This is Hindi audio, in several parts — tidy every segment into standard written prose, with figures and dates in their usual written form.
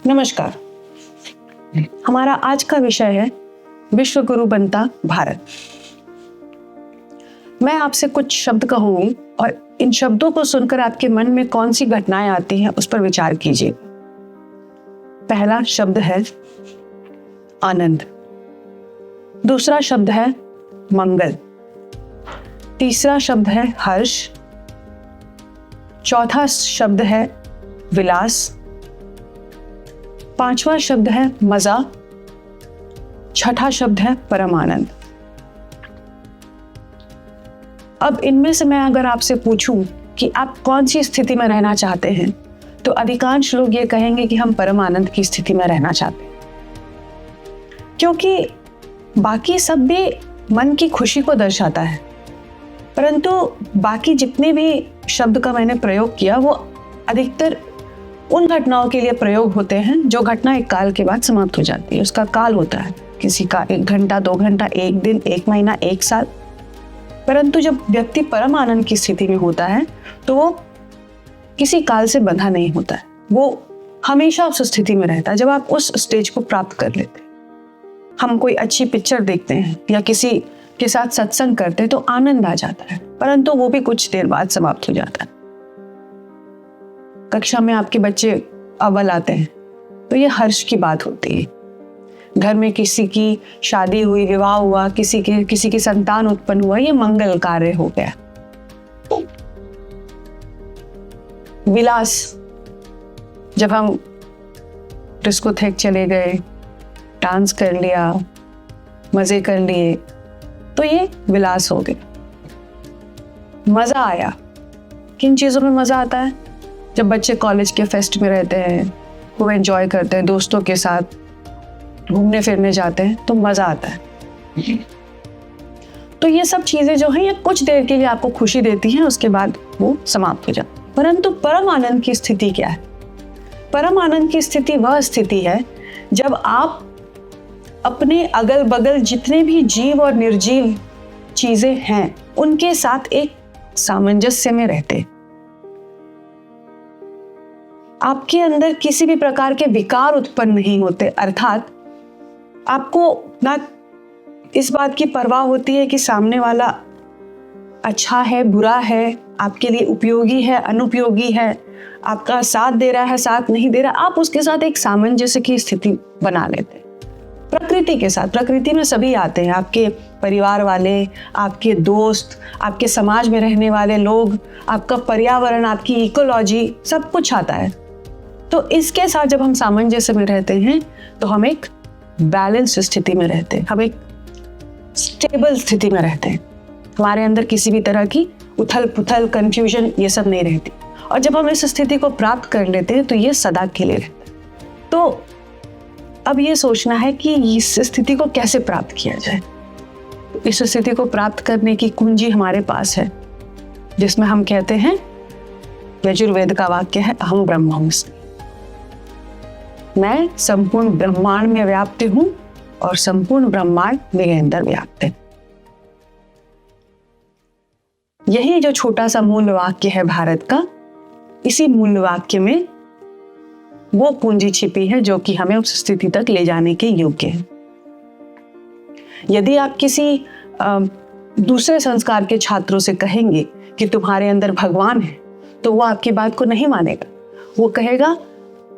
नमस्कार। हमारा आज का विषय है विश्व गुरु बनता भारत। मैं आपसे कुछ शब्द कहूंगी और इन शब्दों को सुनकर आपके मन में कौन सी घटनाएं आती हैं उस पर विचार कीजिए। पहला शब्द है आनंद, दूसरा शब्द है मंगल, तीसरा शब्द है हर्ष, चौथा शब्द है विलास, पांचवा शब्द है मजा, छठा शब्द है परमानंद। अब इनमें से मैं अगर आपसे पूछूं कि आप कौन सी स्थिति में रहना चाहते हैं तो अधिकांश लोग ये कहेंगे कि हम परमानंद की स्थिति में रहना चाहते हैं, क्योंकि बाकी सब भी मन की खुशी को दर्शाता है, परंतु बाकी जितने भी शब्द का मैंने प्रयोग किया वो अधिकतर उन घटनाओं के लिए प्रयोग होते हैं जो घटना एक काल के बाद समाप्त हो जाती है। उसका काल होता है, किसी का 1 घंटा 2 घंटा, 1 दिन, 1 महीना, 1 साल। परंतु जब व्यक्ति परम आनंद की स्थिति में होता है तो वो किसी काल से बंधा नहीं होता है, वो हमेशा उस स्थिति में रहता है। जब आप उस स्टेज को प्राप्त कर लेते हैं, हम कोई अच्छी पिक्चर देखते हैं या किसी के साथ सत्संग करते हैं तो आनंद आ जाता है, परंतु वो भी कुछ देर बाद समाप्त हो जाता है। कक्षा में आपके बच्चे अव्वल आते हैं तो ये हर्ष की बात होती है। घर में किसी की शादी हुई, विवाह हुआ, किसी की संतान उत्पन्न हुआ, ये मंगल कार्य हो गया। विलास, जब हम डिस्कोथेक चले गए, डांस कर लिया, मजे कर लिए, तो ये विलास हो गया। मजा आया, किन चीजों में मजा आता है? जब बच्चे कॉलेज के फेस्ट में रहते हैं, वो एंजॉय करते हैं, दोस्तों के साथ घूमने फिरने जाते हैं तो मजा आता है। तो ये सब चीजें जो हैं ये कुछ देर के लिए आपको खुशी देती हैं, उसके बाद वो समाप्त हो जाती है। परंतु परम आनंद की स्थिति क्या है? परम आनंद की स्थिति वह स्थिति है जब आप अपने अगल बगल जितने भी जीव और निर्जीव चीजें हैं उनके साथ एक सामंजस्य में रहते, आपके अंदर किसी भी प्रकार के विकार उत्पन्न नहीं होते। अर्थात आपको ना इस बात की परवाह होती है कि सामने वाला अच्छा है, बुरा है, आपके लिए उपयोगी है, अनुपयोगी है, आपका साथ दे रहा है, साथ नहीं दे रहा। आप उसके साथ एक सामंजस्य की स्थिति बना लेते हैं। प्रकृति के साथ, प्रकृति में सभी आते हैं, आपके परिवार वाले, आपके दोस्त, आपके समाज में रहने वाले लोग, आपका पर्यावरण, आपकी इकोलॉजी, सब कुछ आता है। तो इसके साथ जब हम सामंजस्य में रहते हैं तो हम एक बैलेंस स्थिति में रहते हैं, हम एक स्टेबल स्थिति में रहते हैं। हमारे अंदर किसी भी तरह की उथल पुथल, कंफ्यूजन, ये सब नहीं रहती। और जब हम इस स्थिति को प्राप्त कर लेते हैं तो ये सदा के लिए रहता है। तो अब ये सोचना है कि इस स्थिति को कैसे प्राप्त किया जाए। इस स्थिति को प्राप्त करने की कुंजी हमारे पास है, जिसमें हम कहते हैं, यजुर्वेद का वाक्य है, अहम ब्रह्मास्मि, मैं संपूर्ण ब्रह्मांड में व्याप्त हूं और संपूर्ण ब्रह्मांड मेरे अंदर व्याप्त है। यही जो छोटा सा मूल वाक्य है भारत का, इसी मूल वाक्य में वो पूंजी छिपी है जो कि हमें उस स्थिति तक ले जाने के योग्य है। यदि आप किसी दूसरे संस्कार के छात्रों से कहेंगे कि तुम्हारे अंदर भगवान है, तो वो आपकी बात को नहीं मानेगा। वो कहेगा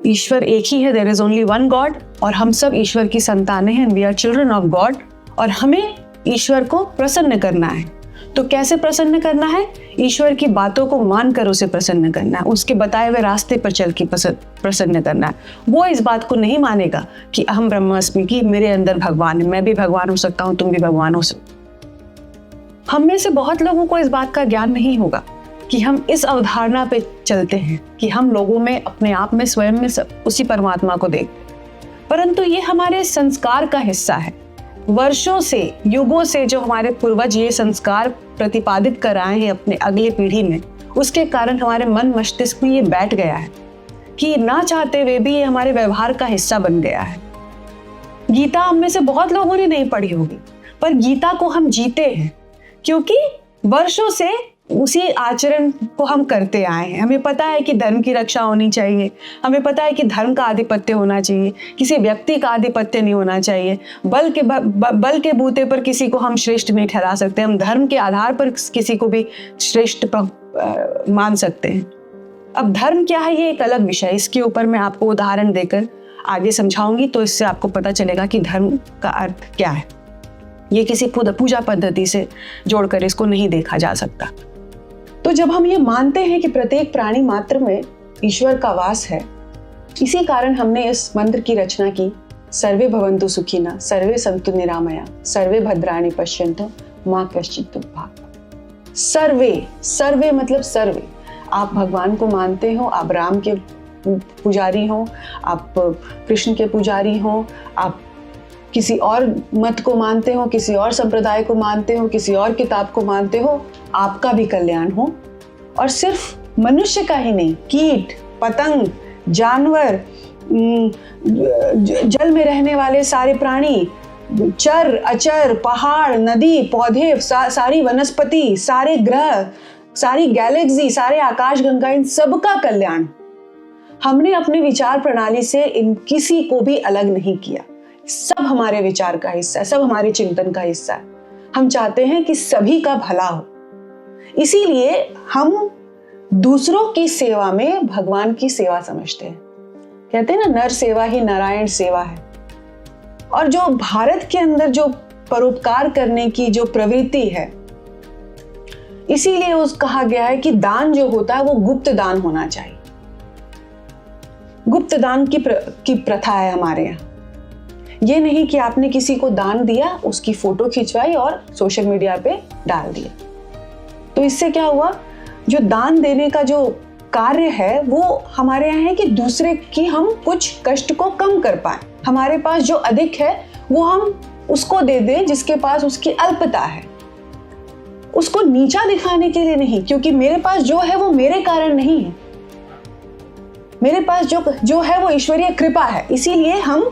ईश्वर एक ही है, there is only one God, और हम सब ईश्वर की संतानें हैं, we are children of God, और हमें ईश्वर को प्रसन्न करना है। तो कैसे प्रसन्न करना है? ईश्वर की बातों को मानकर उसे प्रसन्न करना है, उसके बताए हुए रास्ते पर चल के प्रसन्न करना है। वो इस बात को नहीं मानेगा कि अहम ब्रह्मास्मि, की मेरे अंदर भगवान है, मैं भी भगवान हो सकता हूँ, तुम भी भगवान हो सकते। हम में से बहुत लोगों को इस बात का ज्ञान नहीं होगा कि हम इस अवधारणा पे चलते हैं कि हम लोगों में, अपने आप में, स्वयं में उसी परमात्मा को देखते हैं। परंतु ये हमारे संस्कार का हिस्सा है। वर्षों से, युगों से जो हमारे पूर्वज ये संस्कार प्रतिपादित कर आए हैं अपने अगले पीढ़ी में, उसके कारण हमारे मन मस्तिष्क में ये बैठ गया है कि ना चाहते हुए भी ये हमारे व्यवहार का हिस्सा बन गया है। गीता हम में से बहुत लोगों ने नहीं पढ़ी होगी, पर गीता को हम जीते हैं, क्योंकि वर्षों से उसी आचरण को हम करते आए हैं। हमें पता है कि धर्म की रक्षा होनी चाहिए, हमें पता है कि धर्म का आधिपत्य होना चाहिए, किसी व्यक्ति का आधिपत्य नहीं होना चाहिए। बल के बूते पर किसी को हम श्रेष्ठ नहीं ठहरा सकते, हम धर्म के आधार पर किसी को भी श्रेष्ठ मान सकते हैं। अब धर्म क्या है ये एक अलग विषय है, इसके ऊपर मैं आपको उदाहरण देकर आगे समझाऊंगी, तो इससे आपको पता चलेगा कि धर्म का अर्थ क्या है। ये किसी पूजा पद्धति से जोड़कर इसको नहीं देखा जा सकता। तो जब हम ये मानते हैं कि प्रत्येक प्राणी मात्र में ईश्वर का वास है, इसी कारण हमने इस मंत्र की रचना की, सर्वे भवन्तु सुखिनः, सर्वे सन्तु निरामया, सर्वे भद्राणि पश्यन्तु मा कश्चित् दुर्भाग्यः। सर्वे मतलब सर्वे। आप भगवान को मानते हो, आप राम के पुजारी हो, आप कृष्ण के पुजारी हो, आप किसी और मत को मानते हो, किसी और संप्रदाय को मानते हो, किसी और किताब को मानते हो, आपका भी कल्याण हो। और सिर्फ मनुष्य का ही नहीं, कीट, पतंग, जानवर, जल में रहने वाले सारे प्राणी, चर अचर, पहाड़, नदी, पौधे, सारी वनस्पति, सारे ग्रह, सारी गैलेक्सी, सारे आकाशगंगा, इन सबका कल्याण। हमने अपने विचार प्रणाली से इन किसी को भी अलग नहीं किया, सब हमारे विचार का हिस्सा है, सब हमारे चिंतन का हिस्सा है। हम चाहते हैं कि सभी का भला हो, इसीलिए हम दूसरों की सेवा में भगवान की सेवा समझते हैं। कहते हैं ना, नर सेवा ही नारायण सेवा है। और जो भारत के अंदर जो परोपकार करने की जो प्रवृत्ति है, इसीलिए उस कहा गया है कि दान जो होता है वो गुप्त दान होना चाहिए। गुप्त दान की प्रथा है हमारे यहाँ। ये नहीं कि आपने किसी को दान दिया, उसकी फोटो खिंचवाई और सोशल मीडिया पे डाल दिया। तो इससे क्या हुआ, जो दान देने का जो कार्य है वो हमारे यहाँ है कि दूसरे की हम कुछ कष्ट को कम कर पाए। हमारे पास जो अधिक है वो हम उसको दे दें जिसके पास उसकी अल्पता है। उसको नीचा दिखाने के लिए नहीं, क्योंकि मेरे पास जो है वो मेरे कारण नहीं है, मेरे पास जो है वो ईश्वरीय कृपा है। इसीलिए हम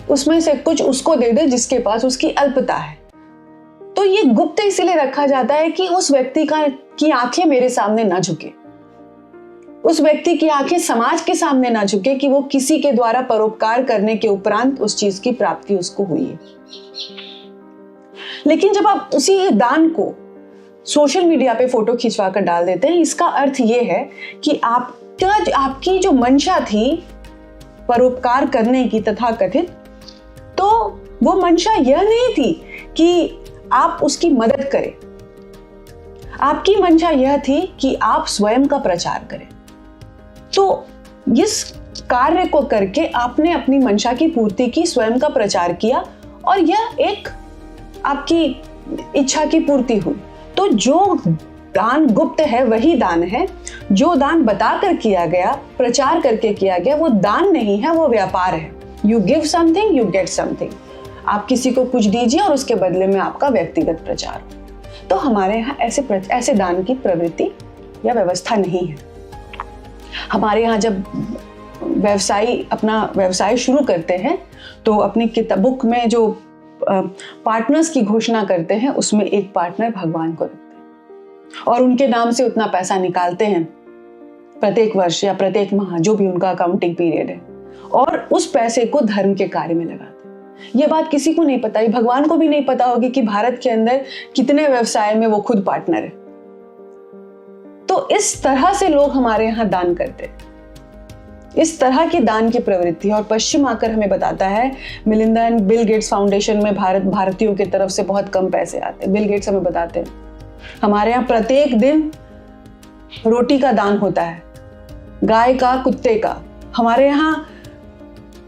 उसमें से कुछ उसको दे दे जिसके पास उसकी अल्पता है। तो ये गुप्त इसलिए रखा जाता है कि उस व्यक्ति की आंखें मेरे सामने ना झुके, उस व्यक्ति की आंखें समाज के सामने ना झुके कि वो किसी के द्वारा परोपकार करने के उपरांत उस चीज की प्राप्ति उसको हुई है। लेकिन जब आप उसी दान को सोशल मीडिया पे फोटो खिंचवा कर डाल देते हैं, इसका अर्थ ये है कि आपकी जो मंशा थी परोपकार करने की तथाकथित, तो वो मंशा यह नहीं थी कि आप उसकी मदद करें, आपकी मंशा यह थी कि आप स्वयं का प्रचार करें। तो इस कार्य को करके आपने अपनी मंशा की पूर्ति की, स्वयं का प्रचार किया, और यह एक आपकी इच्छा की पूर्ति हुई। तो जो दान गुप्त है वही दान है। जो दान बताकर किया गया, प्रचार करके किया गया, वो दान नहीं है, वो व्यापार है। You give something, you get something. आप किसी को कुछ दीजिए और उसके बदले में आपका व्यक्तिगत प्रचार। तो हमारे यहाँ ऐसे दान की प्रवृत्ति या व्यवस्था नहीं है। हमारे यहाँ जब अपना व्यवसाय शुरू करते हैं तो अपनी बुक में जो पार्टनर्स की घोषणा करते हैं, उसमें एक पार्टनर भगवान को रखते हैं और उनके नाम से उतना पैसा निकालते हैं प्रत्येक वर्ष या प्रत्येक माह, जो भी उनका अकाउंटिंग पीरियड है, और उस पैसे को धर्म के कार्य में लगाते हैं। ये बात किसी को नहीं पता, भगवान को भी नहीं पता होगी कि भारत के अंदर कितने व्यवसाय में वो खुद पार्टनर है। तो इस तरह से लोग हमारे यहाँ दान करते हैं, इस तरह की दान की प्रवृत्ति। और पश्चिम आकर हमें बताता है, Melinda and Bill Gates foundation में भारतीयों की तरफ से बहुत कम पैसे आते हैं। बिल गेट्स हमें बताते हैं हमारे यहाँ प्रत्येक दिन रोटी का दान होता है, गाय का, कुत्ते का। हमारे यहाँ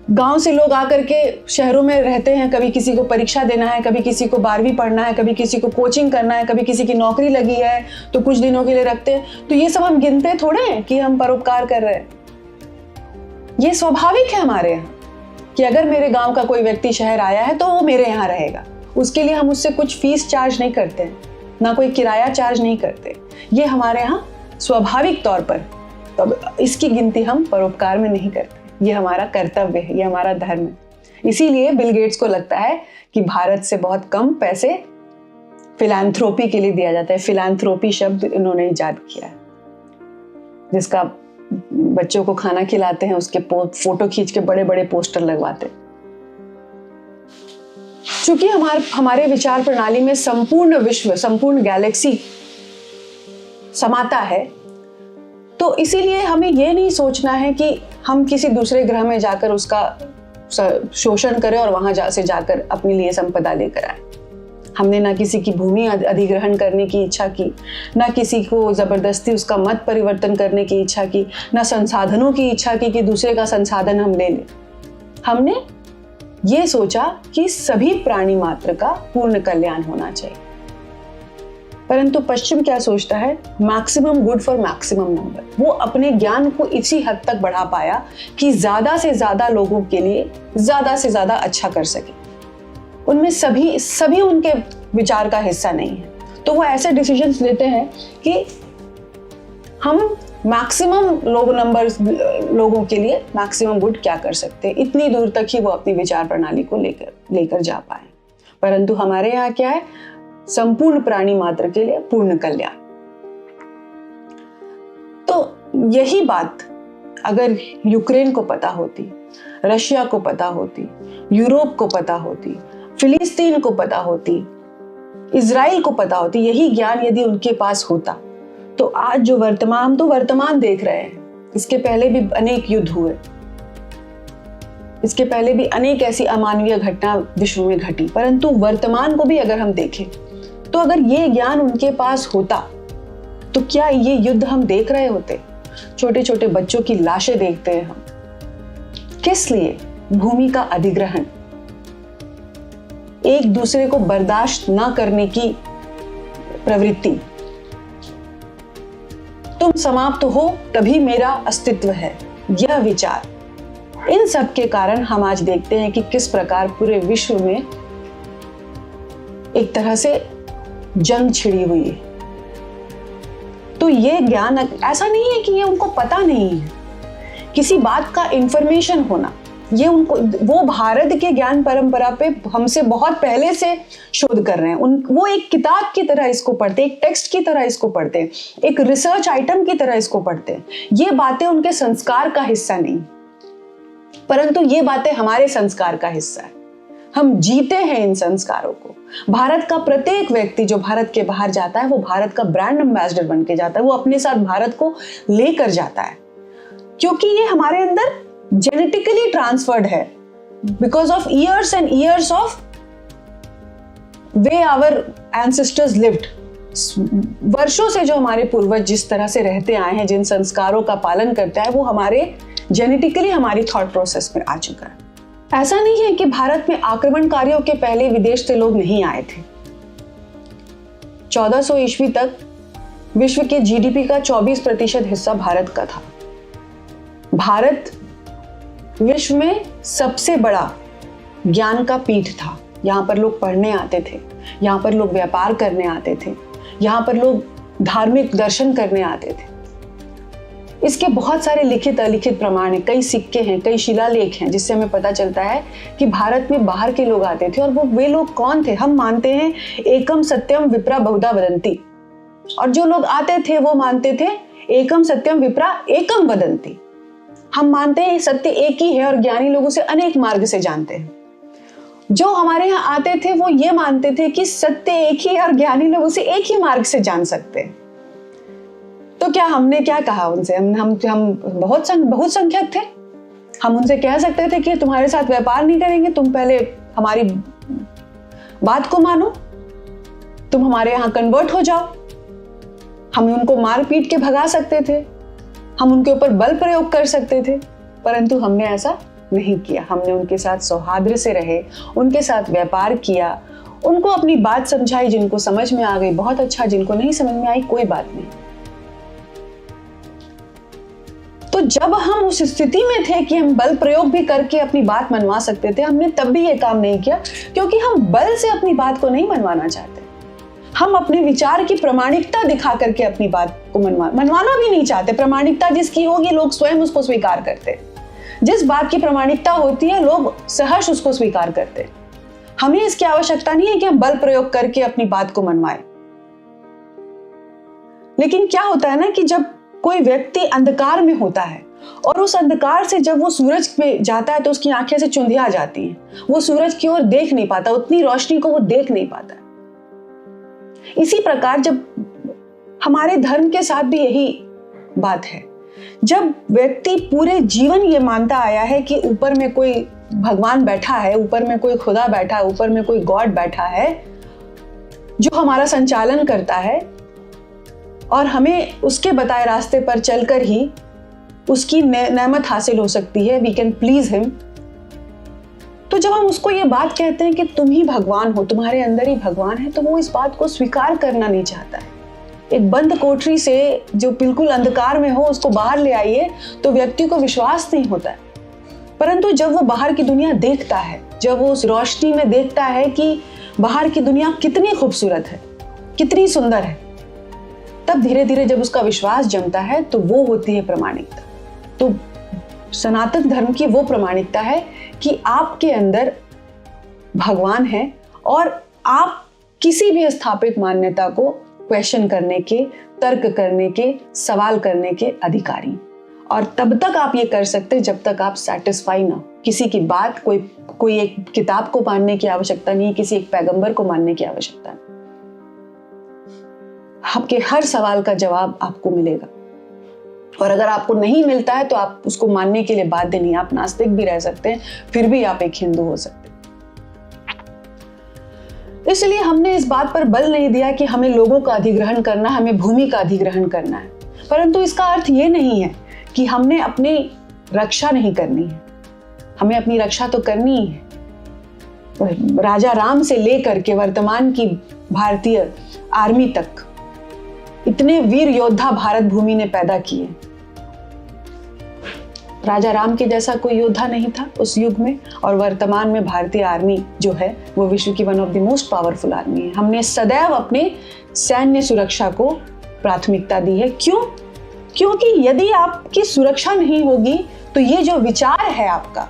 गांव से लोग आकर के शहरों में रहते हैं, कभी किसी को परीक्षा देना है, कभी किसी को 12वीं पढ़ना है, कभी किसी को कोचिंग करना है, कभी किसी की नौकरी लगी है तो कुछ दिनों के लिए रखते हैं। तो ये सब हम गिनते थोड़े हैं कि हम परोपकार कर रहे हैं। ये स्वाभाविक है हमारे यहाँ कि अगर मेरे गांव का कोई व्यक्ति शहर आया है तो वो मेरे यहाँ रहेगा, उसके लिए हम उससे कुछ फीस चार्ज नहीं करते हैं, ना कोई किराया चार्ज नहीं करते। ये हमारे यहाँ स्वाभाविक तौर पर, तो इसकी गिनती हम परोपकार में नहीं करते। ये हमारा कर्तव्य है, ये हमारा धर्म है। इसीलिए बिल गेट्स को लगता है कि भारत से बहुत कम पैसे फिलैंथ्रोपी के लिए दिया जाता है। फिलैंथ्रोपी शब्द इन्होंने इजाद किया है, जिसका बच्चों को खाना खिलाते हैं, उसके फोटो खींच के बड़े बड़े पोस्टर लगवाते। चूंकि हमारे विचार प्रणाली में संपूर्ण विश्व, संपूर्ण गैलेक्सी समाता है, तो इसीलिए हमें यह नहीं सोचना है कि हम किसी दूसरे ग्रह में जाकर उसका शोषण करें और वहां से जाकर अपने लिए संपदा लेकर आए। हमने ना किसी की भूमि अधिग्रहण करने की इच्छा की, ना किसी को जबरदस्ती उसका मत परिवर्तन करने की इच्छा की, ना संसाधनों की इच्छा की कि दूसरे का संसाधन हम ले लें। हमने ये सोचा कि सभी प्राणी मात्र का पूर्ण कल्याण होना चाहिए। परंतु पश्चिम क्या सोचता है? Maximum good for maximum number. वो अपने ज्ञान को इसी हद तक बढ़ा पाया कि ज्यादा से ज्यादा लोगों के लिए ज्यादा से ज्यादा अच्छा कर सके। उनमें सभी उनके विचार का हिस्सा नहीं है, तो वो ऐसे डिसीजंस लेते हैं कि हम मैक्सिमम लोगों के लिए मैक्सिमम गुड क्या कर सकते हैं। इतनी दूर तक ही वो अपनी विचार प्रणाली को लेकर जा पाए। परंतु हमारे यहाँ क्या है? संपूर्ण प्राणी मात्र के लिए पूर्ण कल्याण। तो यही बात अगर यूक्रेन को पता होती, रशिया को पता होती, यूरोप को पता होती, फिलिस्तीन को पता होती, इजराइल को पता होती, यही ज्ञान यदि उनके पास होता, तो आज जो हम तो वर्तमान देख रहे हैं। इसके पहले भी अनेक युद्ध हुए, इसके पहले भी अनेक ऐसी अमानवीय घटना विश्व में घटी, परंतु वर्तमान को भी अगर हम देखें तो अगर ये ज्ञान उनके पास होता तो क्या ये युद्ध हम देख रहे होते? छोटे छोटे बच्चों की लाशें देखते हैं हम। किस लिए? भूमि का अधिग्रहण, एक दूसरे को बर्दाश्त ना करने की प्रवृत्ति। तुम समाप्त हो तभी मेरा अस्तित्व है, यह विचार। इन सब के कारण हम आज देखते हैं कि किस प्रकार पूरे विश्व में एक तरह से जंग छिड़ी हुई है। तो ये ज्ञान ऐसा नहीं है कि ये उनको पता नहीं है, किसी बात का इंफॉर्मेशन होना, ये वो भारत के ज्ञान परंपरा पे हमसे बहुत पहले से शोध कर रहे हैं। वो एक किताब की तरह इसको पढ़ते, एक टेक्स्ट की तरह इसको पढ़ते, एक रिसर्च आइटम की तरह इसको पढ़ते। ये बातें उनके संस्कार का हिस्सा नहीं, परंतु ये बातें हमारे संस्कार का हिस्सा है। हम जीते हैं इन संस्कारों को। भारत का प्रत्येक व्यक्ति जो भारत के बाहर जाता है, वो भारत का ब्रांड एम्बेसडर बन के जाता है। वो अपने साथ भारत को लेकर जाता है, क्योंकि ये हमारे अंदर जेनेटिकली ट्रांसफर्ड है, because of years and years of way our ancestors lived. वर्षों से जो हमारे पूर्वज जिस तरह से रहते आए हैं, जिन संस्कारों का पालन करते हैं, वो हमारे जेनेटिकली हमारी थॉट प्रोसेस में आ चुका है। ऐसा नहीं है कि भारत में आक्रमणकारियों के पहले विदेश से लोग नहीं आए थे। 1400 ईस्वी तक विश्व के जीडीपी का 24% हिस्सा भारत का था। भारत विश्व में सबसे बड़ा ज्ञान का पीठ था। यहाँ पर लोग पढ़ने आते थे, यहाँ पर लोग व्यापार करने आते थे, यहाँ पर लोग धार्मिक दर्शन करने आते थे। इसके बहुत सारे लिखित अलिखित प्रमाण हैं, कई सिक्के हैं, कई शिलालेख हैं, जिससे हमें पता चलता है कि भारत में बाहर के लोग आते थे। और वे लोग कौन थे? हम मानते हैं एकम सत्यम विप्रा बहुधा वदंती, और जो लोग आते थे वो मानते थे एकम सत्यम विप्रा एकम वदंती। हम मानते हैं सत्य एक ही है और ज्ञानी लोगों से अनेक मार्ग से जानते हैं। जो हमारे यहाँ आते थे वो ये मानते थे कि सत्य एक ही है और ज्ञानी लोग उसे एक ही मार्ग से जान सकते हैं। तो क्या हमने क्या कहा उनसे? हम बहुत संख्यक थे। हम उनसे कह सकते थे कि तुम्हारे साथ व्यापार नहीं करेंगे, तुम पहले हमारी बात को मानो, तुम हमारे यहाँ कन्वर्ट हो जाओ। हम उनको मार पीट के भगा सकते थे, हम उनके ऊपर बल प्रयोग कर सकते थे, परंतु हमने ऐसा नहीं किया। हमने उनके साथ सौहार्द से रहे, उनके साथ व्यापार किया, उनको अपनी बात समझाई। जिनको समझ में आ गई बहुत अच्छा, जिनको नहीं समझ में आई कोई बात नहीं। तो जब हम उस स्थिति में थे कि हम बल प्रयोग भी करके अपनी बात मनवा सकते थे, हमने तब भी ये काम नहीं किया, क्योंकि हम बल से अपनी बात को नहीं मनवाना चाहते। हम अपने विचार की प्रामाणिकता दिखा करके अपनी बात को मनवाना भी नहीं चाहते। प्रामाणिकता जिसकी होगी लोग स्वयं उसको स्वीकार करते। जिस बात की प्रामाणिकता होती है लोग सहर्ष उसको स्वीकार करते। हमें इसकी आवश्यकता नहीं है कि हम बल प्रयोग करके अपनी बात को मनवाएं। लेकिन क्या होता है ना कि जब कोई व्यक्ति अंधकार में होता है और उस अंधकार से जब वो सूरज पे जाता है तो उसकी आंखें से चुंधिया जाती हैं, वो सूरज की ओर देख नहीं पाता, उतनी रोशनी को वो देख नहीं पाता। इसी प्रकार जब हमारे धर्म के साथ भी यही बात है, जब व्यक्ति पूरे जीवन ये मानता आया है कि ऊपर में कोई भगवान बैठा है, ऊपर में कोई खुदा बैठा है, ऊपर में कोई गॉड बैठा है जो हमारा संचालन करता है और हमें उसके बताए रास्ते पर चलकर ही उसकी नेमत हासिल हो सकती है, वी कैन प्लीज हिम। तो जब हम उसको ये बात कहते हैं कि तुम ही भगवान हो, तुम्हारे अंदर ही भगवान है, तो वो इस बात को स्वीकार करना नहीं चाहता है। एक बंद कोठरी से जो बिल्कुल अंधकार में हो उसको बाहर ले आइए तो व्यक्ति को विश्वास नहीं होता है। परंतु जब वो बाहर की दुनिया देखता है, जब वो उस रोशनी में देखता है कि बाहर की दुनिया कितनी खूबसूरत है, कितनी सुंदर है, तब धीरे धीरे जब उसका विश्वास जमता है तो वो होती है प्रामाणिकता। तो सनातन धर्म की वो प्रामाणिकता है कि आपके अंदर भगवान है और आप किसी भी स्थापित मान्यता को क्वेश्चन करने के, तर्क करने के, सवाल करने के अधिकारी। और तब तक आप ये कर सकते जब तक आप सेटिस्फाई ना, किसी की बात, कोई एक किताब को मानने की आवश्यकता नहीं, किसी एक पैगंबर को मानने की आवश्यकता नहीं। आपके हर सवाल का जवाब आपको मिलेगा और अगर आपको नहीं मिलता है तो आप उसको मानने के लिए बाध्य नहीं। आप नास्तिक भी रह सकते हैं, फिर भी आप एक हिंदू हो सकते हैं। इसलिए हमने इस बात पर बल नहीं दिया कि हमें लोगों का अधिग्रहण करना, हमें भूमि का अधिग्रहण करना है, परंतु इसका अर्थ ये नहीं है कि हमने अपनी रक्षा नहीं करनी है। हमें अपनी रक्षा तो करनी ही है। राजा राम से लेकर के वर्तमान की भारतीय आर्मी तक इतने वीर योद्धा भारत भूमि ने पैदा किए। राजा राम के जैसा कोई योद्धा नहीं था उस युग में, और वर्तमान में भारतीय आर्मी जो है वो विश्व की one of the most powerful army है। हमने सदैव अपने सैन्य सुरक्षा को प्राथमिकता दी है। क्यों? क्योंकि यदि आपकी सुरक्षा नहीं होगी तो ये जो विचार है आपका,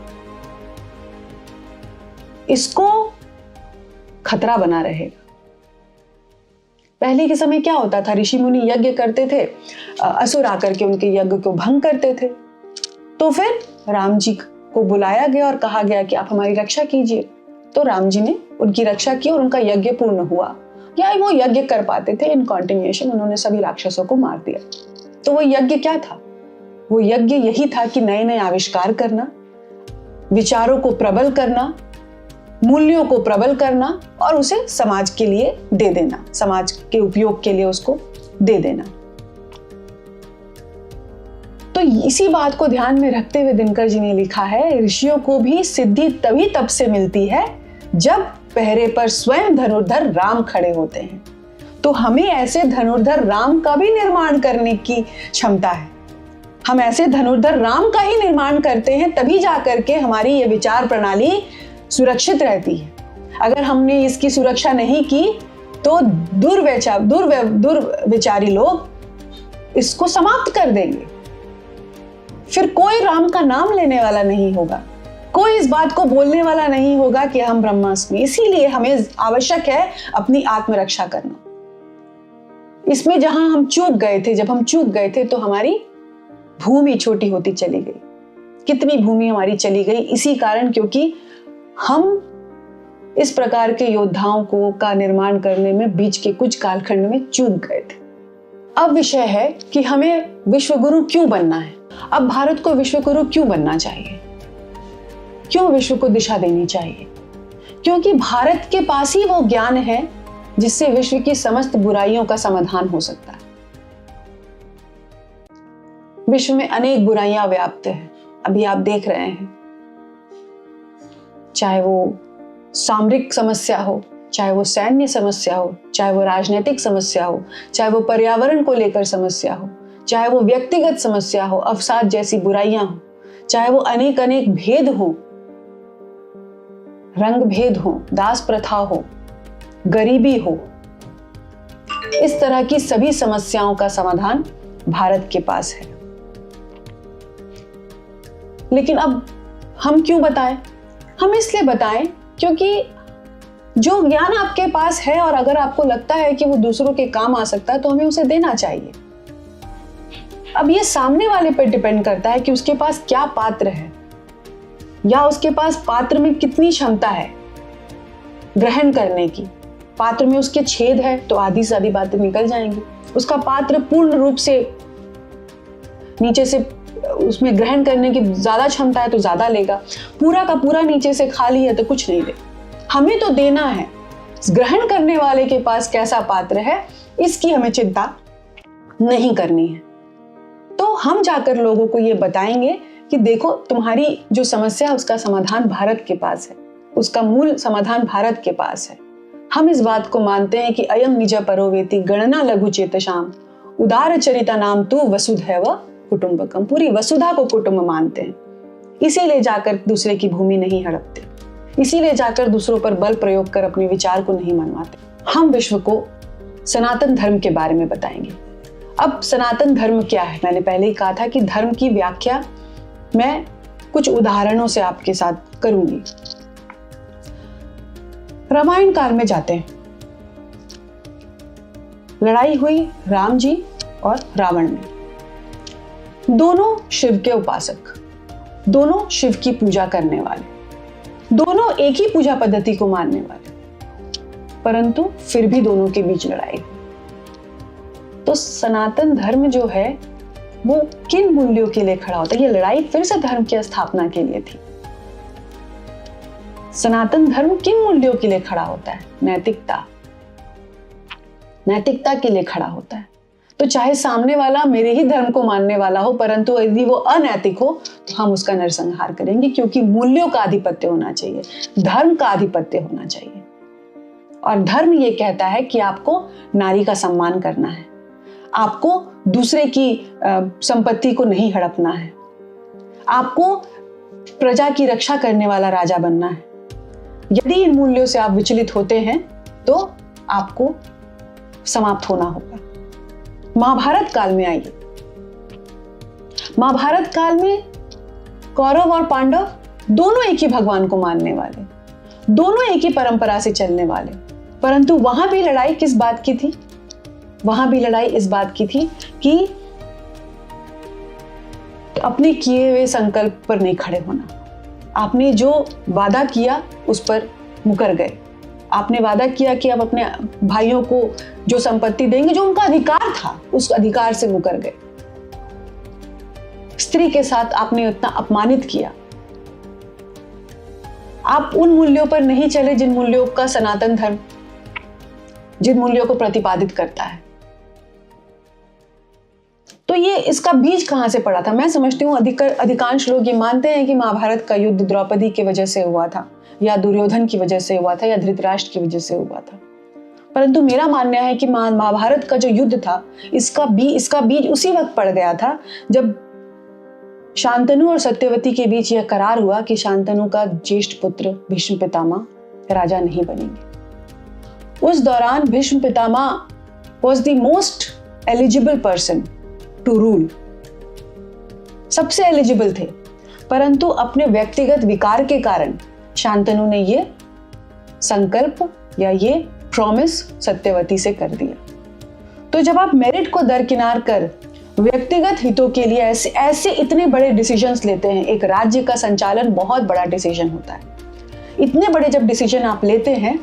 इसको खतरा बना रहेगा। पहले के समय क्या होता था, ऋषि मुनि यज्ञ करते थे, असुर आकर के उनके यज्ञ को भंग करते थे, तो फिर राम जी को बुलाया गया और कहा गया कि आप हमारी रक्षा कीजिए। तो राम जी ने उनकी रक्षा की और उनका यज्ञ पूर्ण हुआ, या वो यज्ञ कर पाते थे इन कॉन्टिन्यूएशन, उन्होंने सभी राक्षसों को मार दिया। तो वो यज्ञ क्या था? वो यज्ञ यही था कि नए नए आविष्कार करना, विचारों को प्रबल करना, मूल्यों को प्रबल करना और उसे समाज के लिए दे देना, समाज के उपयोग के लिए उसको दे देना। तो इसी बात को ध्यान में रखते हुए दिनकर जी ने लिखा है, ऋषियों को भी सिद्धि तभी तब से मिलती है जब पहरे पर स्वयं धनुर्धर राम खड़े होते हैं। तो हमें ऐसे धनुर्धर राम का भी निर्माण करने की क्षमता है। हम ऐसे धनुर्धर राम का ही निर्माण करते हैं, तभी जाकर के हमारी ये विचार प्रणाली सुरक्षित रहती है। अगर हमने इसकी सुरक्षा नहीं की तो दुर्विचारी लोग इसको समाप्त कर देंगे। फिर कोई राम का नाम लेने वाला नहीं होगा, कोई इस बात को बोलने वाला नहीं होगा कि हम ब्रह्मास्मि। इसीलिए हमें आवश्यक है अपनी आत्मरक्षा करना। इसमें जहां हम चूक गए थे, जब हम चूक गए थे तो हमारी भूमि छोटी होती चली गई। कितनी भूमि हमारी चली गई? इसी कारण, क्योंकि हम इस प्रकार के योद्धाओं को का निर्माण करने में बीच के कुछ कालखंड में चूक गए थे। अब विषय है कि हमें विश्वगुरु क्यों बनना है। अब भारत को विश्वगुरु क्यों बनना चाहिए? क्यों विश्व को दिशा देनी चाहिए? क्योंकि भारत के पास ही वो ज्ञान है जिससे विश्व की समस्त बुराइयों का समाधान हो सकता है। विश्व में अनेक बुराइयां व्याप्त हैं, अभी आप देख रहे हैं, चाहे वो सामरिक समस्या हो, चाहे वो सैन्य समस्या हो, चाहे वो राजनीतिक समस्या हो, चाहे वो पर्यावरण को लेकर समस्या हो, चाहे वो व्यक्तिगत समस्या हो, अवसाद जैसी बुराइयां हो, चाहे वो अनेक अनेक भेद हो, रंग भेद हो, दास प्रथा हो, गरीबी हो, इस तरह की सभी समस्याओं का समाधान भारत के पास है। लेकिन अब हम क्यों बताएं? हम इसलिए बताएं क्योंकि जो ज्ञान आपके पास है और अगर आपको लगता है कि वो दूसरों के काम आ सकता है तो हमें उसे देना चाहिए। अब ये सामने वाले पर डिपेंड करता है कि उसके पास क्या पात्र है या उसके पास पात्र में कितनी क्षमता है ग्रहण करने की। पात्र में उसके छेद है तो आधी से आधी बातें निकल जाएंगी। उसका पात्र पूर्ण रूप से नीचे से उसमें ग्रहण करने की ज्यादा क्षमता है तो ज्यादा लेगा, पूरा का पूरा नीचे से खाली है तो कुछ नहीं लेगा। हमें तो देना है। ग्रहण करने वाले के पास कैसा पात्र है इसकी हमें चिंता नहीं करनी है। तो हम जाकर लोगों को ये बताएंगे कि देखो तुम्हारी जो समस्या है उसका समाधान भारत के पास है, उसका मूल समाधान भारत के पास है। हम इस बात को मानते हैं कि अयम निज परोवेति गणना लघु चेतशाम उदार चरिता नाम तू वसुधैव कुटुंबकम। पूरी वसुधा को कुटुंब मानते हैं, इसीलिए जाकर दूसरे की भूमि नहीं हड़पते, इसीलिए जाकर दूसरों पर बल प्रयोग कर अपने विचार को नहीं मनवाते। हम विश्व को सनातन धर्म के बारे में बताएंगे। अब सनातन धर्म क्या है? मैंने पहले ही कहा था कि धर्म की व्याख्या मैं कुछ उदाहरणों से आपके साथ करूंगी। रामायण काल में जाते हैं। लड़ाई हुई राम जी और रावण में। दोनों शिव के उपासक, दोनों शिव की पूजा करने वाले, दोनों एक ही पूजा पद्धति को मानने वाले, परंतु फिर भी दोनों के बीच लड़ाई। तो सनातन धर्म जो है वो किन मूल्यों के लिए खड़ा होता है? ये लड़ाई फिर से धर्म की स्थापना के लिए थी। सनातन धर्म किन मूल्यों के लिए खड़ा होता है? नैतिकता, नैतिकता के लिए खड़ा होता है। तो चाहे सामने वाला मेरे ही धर्म को मानने वाला हो, परंतु यदि वो अनैतिक हो तो हम उसका नरसंहार करेंगे, क्योंकि मूल्यों का आधिपत्य होना चाहिए, धर्म का आधिपत्य होना चाहिए। और धर्म ये कहता है कि आपको नारी का सम्मान करना है, आपको दूसरे की संपत्ति को नहीं हड़पना है, आपको प्रजा की रक्षा करने वाला राजा बनना है। यदि इन मूल्यों से आप विचलित होते हैं तो आपको समाप्त होना होगा। महाभारत काल में आइए। महाभारत काल में कौरव और पांडव दोनों एक ही भगवान को मानने वाले, दोनों एक ही परंपरा से चलने वाले, परंतु वहां भी लड़ाई किस बात की थी? वहां भी लड़ाई इस बात की थी कि अपने किए हुए संकल्प पर नहीं खड़े होना। आपने जो वादा किया उस पर मुकर गए। आपने वादा किया कि आप अपने भाइयों को जो संपत्ति देंगे, जो उनका अधिकार था, उस अधिकार से मुकर गए। स्त्री के साथ आपने उतना अपमानित किया। आप उन मूल्यों पर नहीं चले जिन मूल्यों का सनातन धर्म, जिन मूल्यों को प्रतिपादित करता है। तो ये इसका बीज कहां से पड़ा था? मैं समझती हूँ अधिकांश लोग ये मानते हैं कि महाभारत का युद्ध द्रौपदी की वजह से हुआ था, या दुर्योधन की वजह से हुआ था, या धृतराष्ट्र की वजह से हुआ था। परंतु मेरा मानना है कि महाभारत का जो युद्ध था इसका बीज उसी वक्त पड़ गया था जब शांतनु और सत्यवती के बीच यह करार हुआ कि शांतनु का ज्येष्ठ पुत्र भीष्म पितामह राजा नहीं बनेंगे। उस दौरान Bhishma Pitamah was the most eligible person to rule, सबसे एलिजिबल थे, परंतु अपने व्यक्तिगत विकार के कारण शांतनु ने ये संकल्प या ये प्रॉमिस सत्यवती से कर दिया। तो जब आप मेरिट को दरकिनार कर व्यक्तिगत हितों के लिए ऐसे इतने बड़े डिसीजंस लेते हैं, एक राज्य का संचालन बहुत बड़ा डिसीजन होता है, इतने बड़े जब डिसीजन आप लेते हैं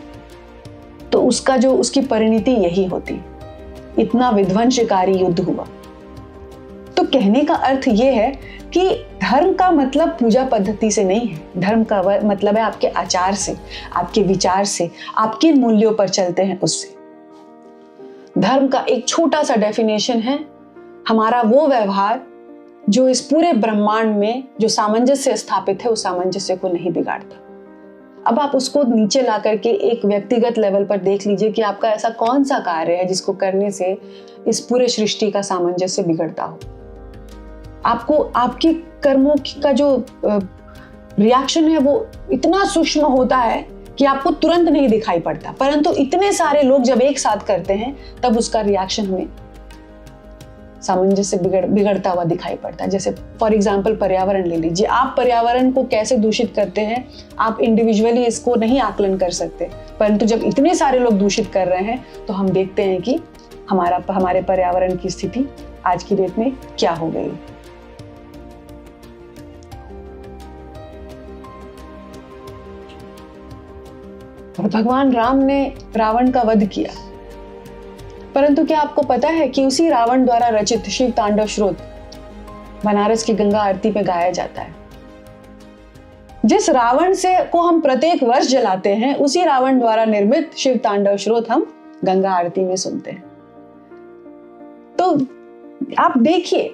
तो उसकी परिणति यही होती, इतना विध्वंसकारी युद्ध हुआ। तो कहने का अर्थ यह है कि धर्म का मतलब पूजा पद्धति से नहीं है, धर्म का मतलब है आपके आचार से, आपके विचार से, आप किन मूल्यों पर चलते हैं उससे। धर्म का एक छोटा सा डेफिनेशन है हमारा वो व्यवहार जो इस पूरे ब्रह्मांड में जो सामंजस्य स्थापित है उस सामंजस्य को नहीं बिगाड़ता। अब आप उसको नीचे ला करके एक व्यक्तिगत लेवल पर देख लीजिए कि आपका ऐसा कौन सा कार्य है जिसको करने से इस पूरे सृष्टि का सामंजस्य बिगड़ता हो। आपको आपके कर्मों का जो रिएक्शन है वो इतना सूक्ष्म होता है कि आपको तुरंत नहीं दिखाई पड़ता, परंतु इतने सारे लोग जब एक साथ करते हैं तब उसका रिएक्शन हमें सामंजस्य बिगड़ता हुआ दिखाई पड़ता है। जैसे फॉर एग्जाम्पल पर्यावरण ले लीजिए, आप पर्यावरण को कैसे दूषित करते हैं, आप इंडिविजुअली इसको नहीं आकलन कर सकते, परंतु जब इतने सारे लोग दूषित कर रहे हैं तो हम देखते हैं कि हमारे पर्यावरण की स्थिति आज की डेट में क्या हो गई। और भगवान राम ने रावण का वध किया, परंतु क्या आपको पता है कि उसी रावण द्वारा रचित शिव तांडव स्रोत बनारस की गंगा आरती में गाया जाता है। जिस रावण को हम प्रत्येक वर्ष जलाते हैं, उसी रावण द्वारा निर्मित शिव तांडव स्रोत हम गंगा आरती में सुनते हैं। तो आप देखिए,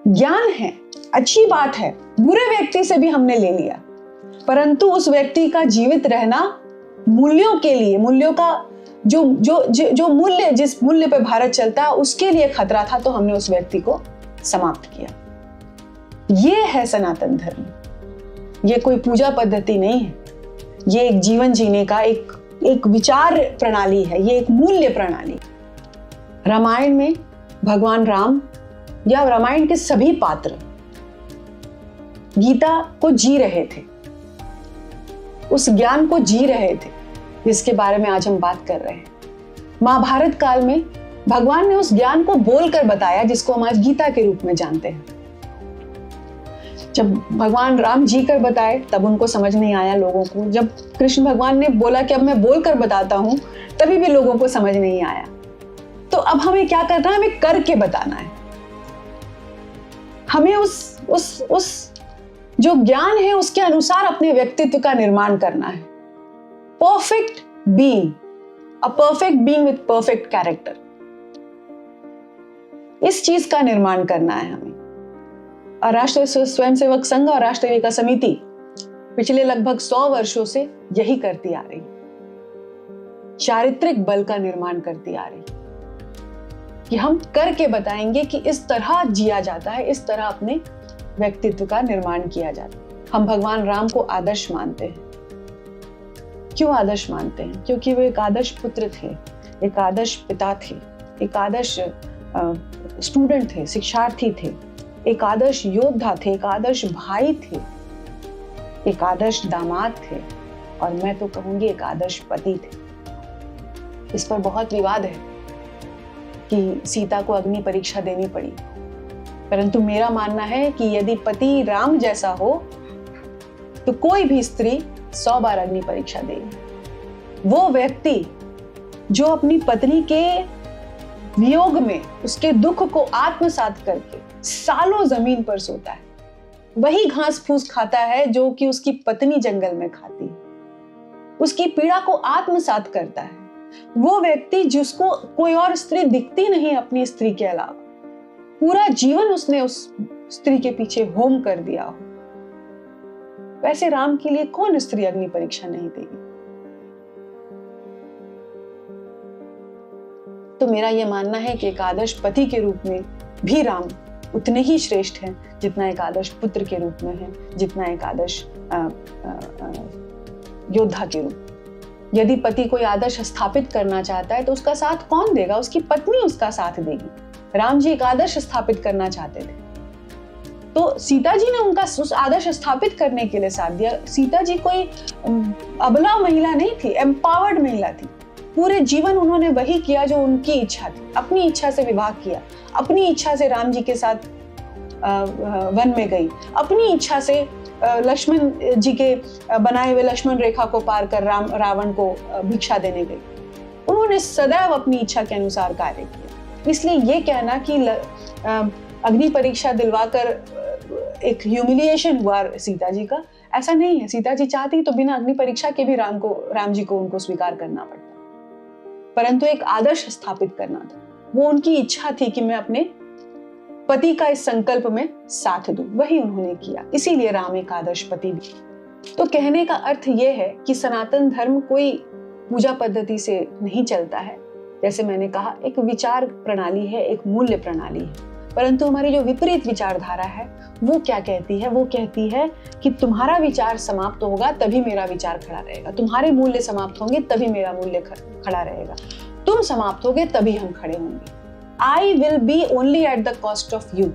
ज्ञान है, अच्छी बात है, बुरे व्यक्ति से भी हमने ले लिया, परंतु उस व्यक्ति का जीवित रहना मूल्यों के लिए, मूल्यों का जो मूल्य, जिस मूल्य पे भारत चलता है उसके लिए खतरा था, तो हमने उस व्यक्ति को समाप्त किया। ये है सनातन धर्म। ये कोई पूजा पद्धति नहीं है, ये एक जीवन जीने का एक विचार प्रणाली है, ये एक मूल्य प्रणाली। रामायण में भगवान राम या रामायण के सभी पात्र गीता को जी रहे थे, उस ज्ञान को जी रहे थे जिसके बारे में आज हम बात कर रहे हैं। महाभारत काल में भगवान ने उस ज्ञान को बोलकर बताया जिसको हम आज गीता के रूप में जानते हैं। जब भगवान राम जी कर बताए तब उनको समझ नहीं आया लोगों को। जब कृष्ण भगवान ने बोला कि अब मैं बोलकर बताता हूं, तभी भी लोगों को समझ नहीं आया। तो अब हमें क्या करना है? हमें करके बताना है। हमें उस जो ज्ञान है उसके अनुसार अपने व्यक्तित्व का निर्माण करना है। Perfect being, a perfect being with perfect character, इस चीज का निर्माण करना है हमें। और राष्ट्रीय स्वयंसेवक संघ और राष्ट्रीय विकास समिति पिछले लगभग 100 वर्षों से यही करती आ रही, चारित्रिक बल का निर्माण करती आ रही, कि हम करके बताएंगे कि इस तरह जिया जाता है, इस तरह अपने व्यक्तित्व का निर्माण किया जाता है। हम भगवान राम को आदर्श मानते हैं। क्यों आदर्श मानते हैं? क्योंकि वो एक आदर्श पुत्र थे, एक आदर्श पिता थे, एक आदर्श स्टूडेंट थे, शिक्षार्थी थे, एक आदर्श योद्धा थे, एक आदर्श भाई थे, एक आदर्श दामाद थे, और मैं तो कहूंगी एक आदर्श पति थे। इस पर बहुत विवाद है कि सीता को अग्नि परीक्षा देनी पड़ी, परंतु मेरा मानना है कि यदि पति राम जैसा हो तो कोई भी स्त्री 100 बार अग्नि परीक्षा देगी। वो व्यक्ति जो अपनी पत्नी के वियोग में उसके दुख को आत्मसात करके सालों जमीन पर सोता है, वही घास फूस खाता है जो कि उसकी पत्नी जंगल में खाती है, उसकी पीड़ा को आत्मसात करता है। वो व्यक्ति जिसको कोई और स्त्री दिखती नहीं अपनी स्त्री के अलावा, पूरा जीवन उसने उस स्त्री के पीछे होम कर दिया हो, वैसे राम के लिए कौन स्त्री अग्नि परीक्षा नहीं देगी? तो मेरा यह मानना है कि एक आदर्श पति के रूप में भी राम उतने ही श्रेष्ठ हैं जितना एक आदर्श पुत्र के रूप में है, जितना एक आदर्श योद्धा के रूप। यदि पति कोई आदर्श स्थापित करना चाहता है तो उसका साथ कौन देगा? उसकी पत्नी उसका साथ देगी। राम जी एक आदर्श स्थापित करना चाहते थे, तो सीता जी ने उनका उस आदर्श स्थापित करने के लिए साथ दिया। सीता जी कोई अबला महिला नहीं थी, एम्पावर्ड महिला थी। पूरे जीवन उन्होंने वही किया जो उनकी इच्छा थी, अपनी इच्छा से विवाह किया, अपनी इच्छा से राम जी के साथ वन में गई, अपनी इच्छा से लक्ष्मण जी के बनाए हुए लक्ष्मण रेखा को पार कर रावण को भिक्षा देने गई। उन्होंने सदैव अपनी इच्छा के अनुसार कार्य किया। इसलिए ये कहना कि अग्नि परीक्षा दिलवाकर एक ह्यूमिलिएशन हुआ सीता जी का, ऐसा नहीं है। सीता जी चाहती तो बिना अग्नि परीक्षा के भी राम जी को उनको स्वीकार करना पड़ता, परंतु एक आदर्श स्थापित करना था। वो उनकी इच्छा थी कि मैं अपने पति का इस संकल्प में साथ दूं, वही उन्होंने किया। इसीलिए राम एक आदर्श पति भी। तो कहने का अर्थ यह है कि सनातन धर्म कोई पूजा पद्धति से नहीं चलता है, जैसे मैंने कहा एक विचार प्रणाली है, एक मूल्य प्रणाली है। परंतु हमारी जो विपरीत विचारधारा है वो क्या कहती है? वो कहती है कि तुम्हारा विचार समाप्त होगा तभी मेरा विचार खड़ा रहेगा, तुम्हारे मूल्य समाप्त होंगे तभी मेरा मूल्य खड़ा रहेगा, तुम समाप्त होगे तभी हम खड़े होंगे। I will be only at the cost of you.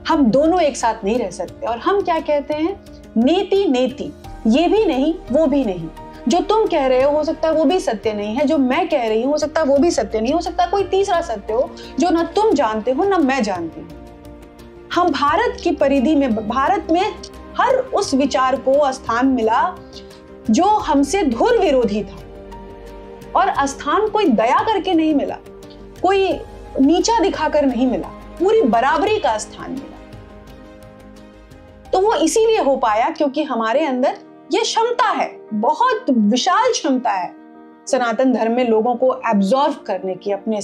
हम दोनों एक साथ नहीं रह सकते। और हम क्या कहते हैं, नेति नेति, ये भी नहीं वो भी नहीं। जो तुम कह रहे हो सकता है वो भी सत्य नहीं है, जो मैं कह रही हूं हो सकता है वो भी सत्य नहीं, हो सकता है कोई तीसरा सत्य हो जो ना तुम जानते हो ना मैं जानती हूं। हम भारत की परिधि में, भारत में हर उस विचार को स्थान मिला जो हमसे धुर विरोधी था, और स्थान कोई दया करके नहीं मिला, कोई नीचा दिखाकर नहीं मिला, पूरी बराबरी का स्थान मिला। तो वो इसीलिए हो पाया क्योंकि हमारे अंदर ये क्षमता है, बहुत विशाल क्षमता है सनातन धर्म में लोगों को एब्जॉर्व करने की, अपने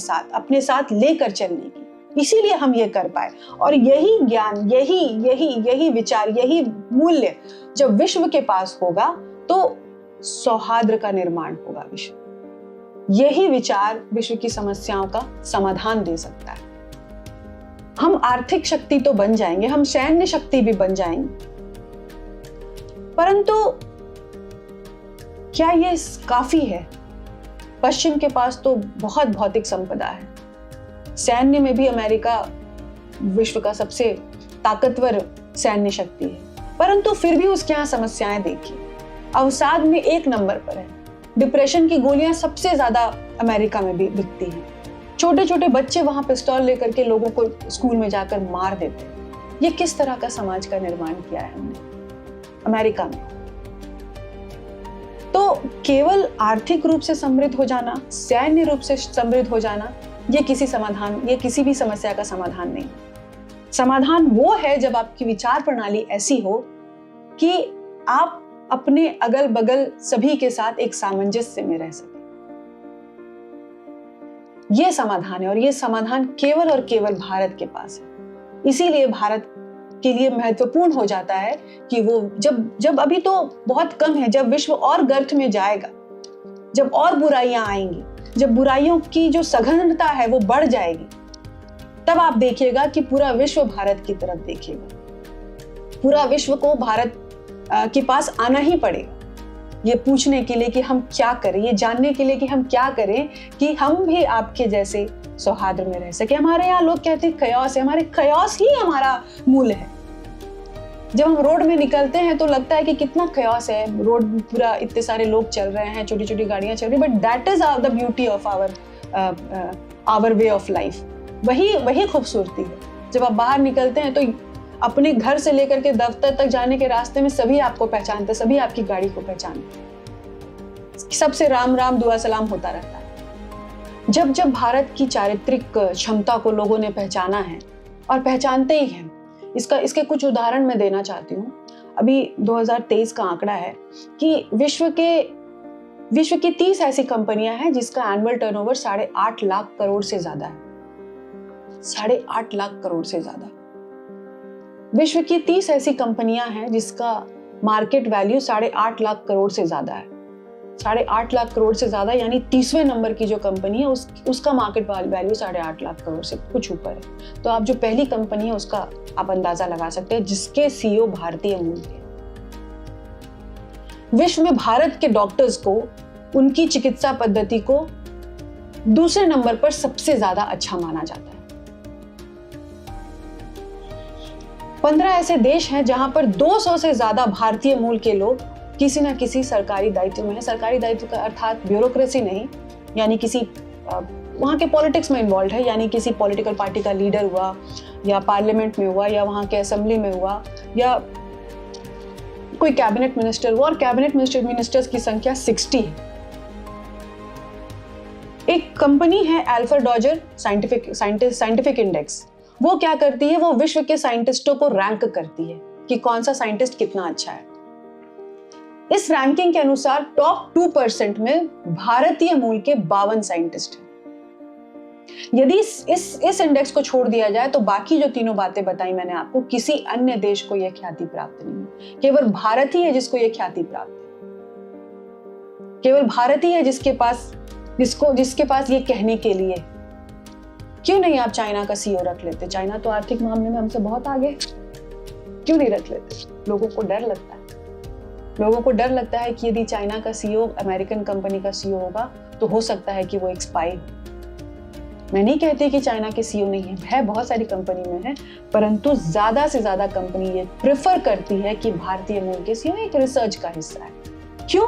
साथ लेकर चलने की। इसीलिए हम ये कर पाए। और यही ज्ञान, यही विचार, यही मूल्य जब विश्व के पास होगा तो सौहार्द का निर्माण होगा विश्व। यही विचार विश्व की समस्याओं का समाधान दे सकता है। हम आर्थिक शक्ति तो बन जाएंगे, हम सैन्य शक्ति भी बन जाएंगे, परंतु क्या ये काफी है? पश्चिम के पास तो बहुत भौतिक संपदा है। सैन्य में भी अमेरिका विश्व का सबसे ताकतवर सैन्य शक्ति है, परंतु फिर भी उसके यहाँ समस्याएं देखिए। अवसाद में 1 नंबर पर है। डिप्रेशन की गोलियां सबसे ज्यादा अमेरिका में भी बिकती हैं। छोटे छोटे बच्चे वहां पिस्तौल लेकर के लोगों को स्कूल में जाकर मार देते हैं। ये किस तरह का समाज का निर्माण किया है हमने अमेरिका में? तो केवल आर्थिक रूप से समृद्ध हो जाना, सैन्य रूप से समृद्ध हो जाना, ये किसी भी समस्या का समाधान नहीं। समाधान वो है जब आपकी विचार प्रणाली ऐसी हो कि आप अपने अगल बगल सभी के साथ एक सामंजस्य में रह सके। ये समाधान है, और ये समाधान केवल और केवल भारत के पास है। इसीलिए भारत के लिए महत्वपूर्ण हो जाता है कि वो जब अभी तो बहुत कम है, जब विश्व और गर्त में जाएगा, जब और बुराइयां आएंगी, जब बुराइयों की जो सघनता है वो बढ़ जाएगी, तब आप देखिएगा कि पूरा विश्व भारत की तरफ देखेगा। पूरा विश्व को भारत के पास आना ही पड़ेगा, ये पूछने के लिए कि हम क्या करें, ये जानने के लिए कि हम क्या करें कि हम भी आपके जैसे सौहार्द में रह सके। हमारे यहाँ लोग कहते हैं खयास है, हमारे खयास ही हमारा मूल है। जब हम रोड में निकलते हैं तो लगता है कि कितना खयास है, रोड पूरा इतने सारे लोग चल रहे हैं, छोटी छोटी गाड़ियां चल रही, but that is the beauty of our way of life. वही खूबसूरती है। जब आप बाहर निकलते हैं तो अपने घर से लेकर के दफ्तर तक जाने के रास्ते में सभी आपको पहचानते, सभी आपकी गाड़ी को पहचानते, सबसे राम राम दुआ सलाम होता रहता है। जब भारत की चारित्रिक क्षमता को लोगों ने पहचाना है, और पहचानते ही हैं, इसके कुछ उदाहरण मैं देना चाहती हूँ। अभी 2023 का आंकड़ा है कि विश्व की 30 ऐसी कंपनियां हैं जिसका एनुअल टर्नओवर 8.5 लाख करोड़ से ज्यादा है। 8.5 लाख करोड़ से ज्यादा। विश्व की 30 ऐसी कंपनियां हैं जिसका मार्केट वैल्यू 8.5 लाख करोड़ से ज्यादा है। 8.5 लाख करोड़ से ज्यादा यानी 30वें नंबर की जो कंपनी है उसका मार्केट वैल्यू 8.5 लाख करोड़ से कुछ ऊपर है। तो आप जो पहली कंपनी है उसका आप अंदाजा लगा सकते हैं, जिसके सीईओ भारतीय मूल के। विश्व में भारत के डॉक्टर्स को उनकी चिकित्सा पद्धति को दूसरे नंबर पर सबसे ज्यादा अच्छा माना जाता है। 15 ऐसे देश हैं जहां पर 200 से ज्यादा भारतीय मूल के लोग किसी ना किसी सरकारी दायित्व में है। सरकारी दायित्व का अर्थात ब्यूरोक्रेसी नहीं, यानी किसी वहाँ के पॉलिटिक्स में इन्वॉल्व है, यानी किसी पॉलिटिकल पार्टी का लीडर हुआ, या पार्लियामेंट में हुआ, या वहाँ के असेंबली में हुआ, या कोई कैबिनेट मिनिस्टर हुआ। और कैबिनेट मिनिस्टर्स की संख्या 60 है। एक कंपनी है एल्फा डॉजर साइंटिफिक इंडेक्स। वो क्या करती है, वो विश्व के साइंटिस्टों को रैंक करती है कि कौन सा साइंटिस्ट कितना अच्छा है। इस रैंकिंग के अनुसार टॉप 2% में भारतीय मूल के 52 साइंटिस्ट हैं। यदि इस इंडेक्स को छोड़ दिया जाए तो बाकी जो तीनों बातें बताई मैंने आपको, किसी अन्य देश को यह ख्याति प्राप्त नहीं है। केवल भारत ही है जिसको यह ख्याति प्राप्त है। केवल भारत ही है जिसके पास ये कहने के लिए। क्यों नहीं आप चाइना का सीईओ रख लेते? चाइना तो आर्थिक मामले में हमसे बहुत आगे, क्यों नहीं रख लेते? लोगों को डर लगता है। लोगों को डर लगता है कि यदि चाइना का सीईओ अमेरिकन कंपनी का सीईओ होगा तो हो सकता है कि वो एक स्पाई हो। मैं नहीं कहती कि चाइना के सीईओ नहीं है, बहुत सारी कंपनी में है, परंतु ज्यादा से ज्यादा कंपनी ये प्रेफर करती है कि भारतीय मूल के सीईओ एक रिसर्च का हिस्सा है। क्यों?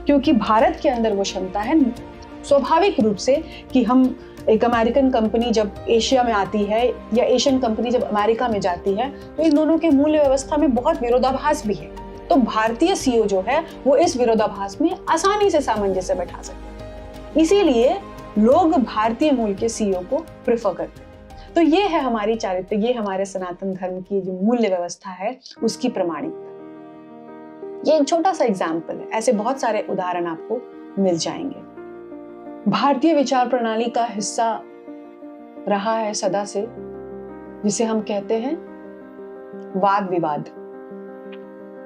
क्योंकि भारत के अंदर वो क्षमता है स्वाभाविक रूप से कि हम एक अमेरिकन कंपनी जब एशिया में आती है या एशियन कंपनी जब अमेरिका में जाती है तो इन दोनों के मूल्य व्यवस्था में बहुत विरोधाभास भी है। तो भारतीय सीईओ जो है वो इस विरोधाभास में आसानी से सामंजस्य बैठा सकते हैं, इसीलिए लोग भारतीय मूल के सीईओ को प्रेफर करते हैं। तो ये है हमारी चारित्र्य, ये हमारे सनातन धर्म की जो मूल्य व्यवस्था है उसकी प्रमाणिकता। ये एक छोटा सा एग्जाम्पल है, ऐसे बहुत सारे उदाहरण आपको मिल जाएंगे। भारतीय विचार प्रणाली का हिस्सा रहा है सदा से, जिसे हम कहते हैं वाद विवाद।